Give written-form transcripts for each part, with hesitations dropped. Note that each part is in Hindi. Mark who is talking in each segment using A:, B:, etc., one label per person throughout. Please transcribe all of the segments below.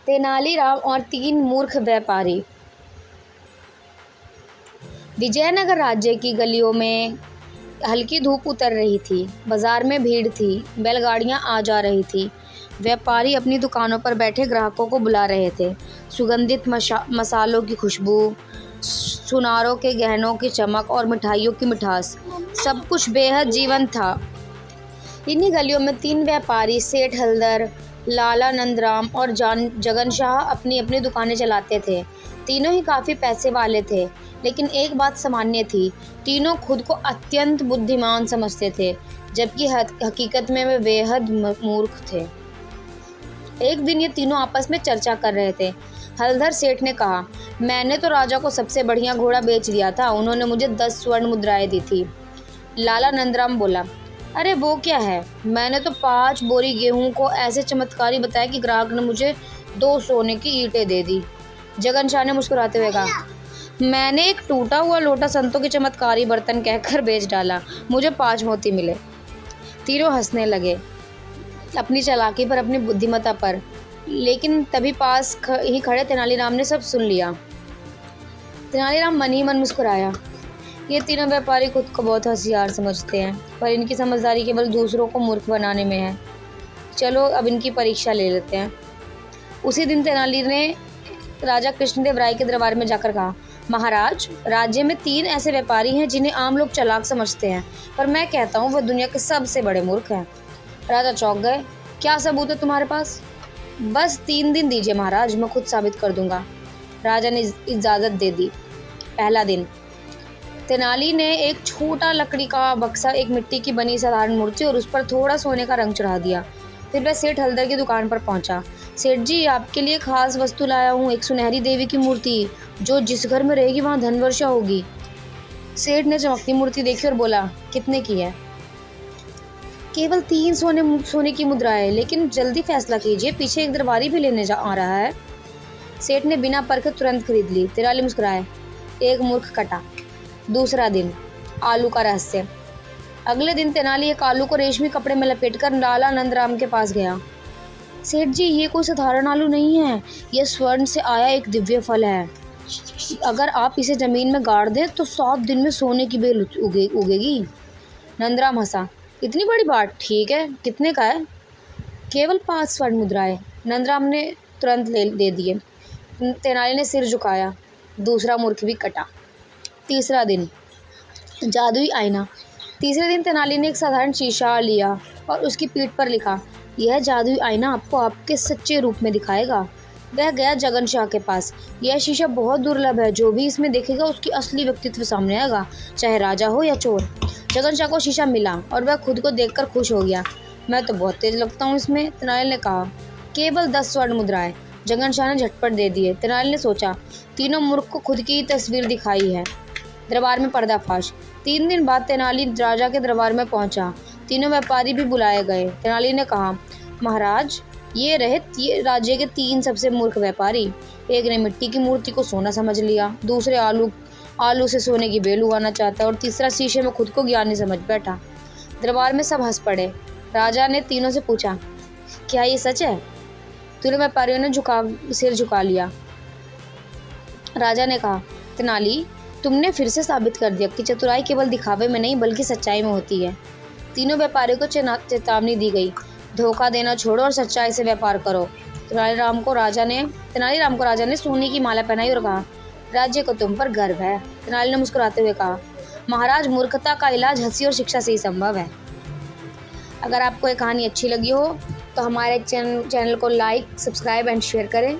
A: तेनालीराम और तीन मूर्ख व्यापारी। विजयनगर राज्य की गलियों में हल्की धूप उतर रही थी। बाजार में भीड़ थी, बैलगाड़ियां आ जा रही थी। व्यापारी अपनी दुकानों पर बैठे ग्राहकों को बुला रहे थे। सुगंधित मसालों की खुशबू, सुनारों के गहनों की चमक और मिठाइयों की मिठास, सब कुछ बेहद जीवंत था। इन्हीं गलियों में तीन व्यापारी, सेठ हलदर, लाला नंदराम और जगन शाह अपनी अपनी दुकानें चलाते थे। तीनों ही काफ़ी पैसे वाले थे, लेकिन एक बात सामान्य थी, तीनों खुद को अत्यंत बुद्धिमान समझते थे, जबकि हकीकत में वे बेहद मूर्ख थे। एक दिन ये तीनों आपस में चर्चा कर रहे थे। हलधर सेठ ने कहा, मैंने तो राजा को सबसे बढ़िया घोड़ा बेच दिया था, उन्होंने मुझे 10 स्वर्ण मुद्राएं दी थी। लाला नंदराम बोला, अरे वो क्या है, मैंने तो 5 बोरी गेहूं को ऐसे चमत्कारी बताया कि ग्राहक ने मुझे 2 सोने की ईंटें दे दी। जगन शाह ने मुस्कुराते हुए कहा, मैंने एक टूटा हुआ लोटा संतों के चमत्कारी बर्तन कहकर बेच डाला, मुझे 5 मोती मिले। तीनों हंसने लगे, अपनी चालाकी पर, अपनी बुद्धिमत्ता पर। लेकिन तभी पास ही खड़े तेनालीराम ने सब सुन लिया। तेनालीराम मन ही मन मुस्कुराया। ये तीनों व्यापारी खुद को बहुत होशियार समझते हैं, पर इनकी समझदारी केवल दूसरों को मूर्ख बनाने में है। चलो अब इनकी परीक्षा ले लेते हैं। उसी दिन तेनाली ने राजा कृष्णदेव राय के दरबार में जाकर कहा, महाराज, राज्य में 3 ऐसे व्यापारी हैं जिन्हें आम लोग चालाक समझते हैं, पर मैं कहता हूँ वह दुनिया के सबसे बड़े मूर्ख हैं। राजा चौंक गए। क्या सबूत है तुम्हारे पास? बस 3 दिन दीजिए महाराज, मैं खुद साबित कर दूंगा। राजा ने इजाज़त दे दी। पहला दिन। तेनाली ने एक छोटा लकड़ी का बक्सा, एक मिट्टी की बनी साधारण मूर्ति और उस पर थोड़ा सोने का रंग चढ़ा दिया। फिर वह सेठ हलदर की दुकान पर पहुंचा। सेठ जी, आपके लिए खास वस्तु लाया हूँ, एक सुनहरी देवी की मूर्ति, जो जिस घर में रहेगी वहाँ धन वर्षा होगी। सेठ ने चमकती मूर्ति देखी और बोला, कितने की है? केवल 3 सोने की मुद्राएं, लेकिन जल्दी फैसला कीजिए, पीछे एक दरबारी भी लेने आ रहा है। सेठ ने बिना परखे तुरंत खरीद ली। तेनाली मुस्कुराए। एक मूर्ख कटा। दूसरा दिन। आलू का रहस्य। अगले दिन तेनाली एक आलू को रेशमी कपड़े में लपेटकर लाला नंदराम के पास गया। सेठ जी, ये कोई साधारण आलू नहीं है, यह स्वर्ण से आया एक दिव्य फल है। अगर आप इसे जमीन में गाड़ दें तो 7 दिन में सोने की बेल उगेगी। नंदराम हंसा। इतनी बड़ी बात, ठीक है, कितने का है? केवल 5 स्वर्ण मुद्राएं। नंदराम ने तुरंत दे दिए। तेनाली ने सिर झुकाया। दूसरा मूर्ख भी कटा। तीसरा दिन। जादुई आईना। तीसरे दिन तेनाली ने एक साधारण शीशा लिया और उसकी पीठ पर लिखा, यह जादुई आईना आपको आपके सच्चे रूप में दिखाएगा। वह गया जगन शाह के पास। यह शीशा बहुत दुर्लभ है, जो भी इसमें देखेगा उसकी असली व्यक्तित्व सामने आएगा, चाहे राजा हो या चोर। जगन शाह को शीशा मिला और वह खुद को देखकर खुश हो गया। मैं तो बहुत तेज लगता हूँ इसमें, तेनाली ने कहा। केवल 10 स्वर्ण मुद्राएं। जगन शाह ने झटपट दे दिए। तेनाली ने सोचा, तीनों मूर्ख को खुद की तस्वीर दिखाई है। दरबार में पर्दाफाश। 3 दिन बाद तेनाली राजा के दरबार में पहुंचा। तीनों व्यापारी भी बुलाए गए। तेनाली ने कहा, महाराज, ये रहे राज्य के 3 सबसे मूर्ख व्यापारी। एक ने मिट्टी की मूर्ति को सोना समझ लिया, दूसरे आलू से सोने की बेल उगाना चाहता और तीसरा शीशे में खुद को ज्ञानी समझ बैठा। दरबार में सब हंस पड़े। राजा ने तीनों से पूछा, क्या ये सच है? तीनों व्यापारियों ने सिर झुका लिया। राजा ने कहा, तेनाली, तुमने फिर से साबित कर दिया कि चतुराई केवल दिखावे में नहीं बल्कि सच्चाई में होती है। तीनों व्यापारियों को चेतावनी दी गई, धोखा देना छोड़ो और सच्चाई से व्यापार करो। तेनालीराम को राजा ने सोने की माला पहनाई और कहा, राज्य को तुम पर गर्व है। तेनाली ने मुस्कुराते हुए कहा, महाराज, मूर्खता का इलाज हंसी और शिक्षा से ही संभव है। अगर आपको ये कहानी अच्छी लगी हो तो हमारे चैनल को लाइक, सब्सक्राइब एंड शेयर करें।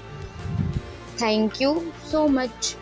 A: Thank you so much.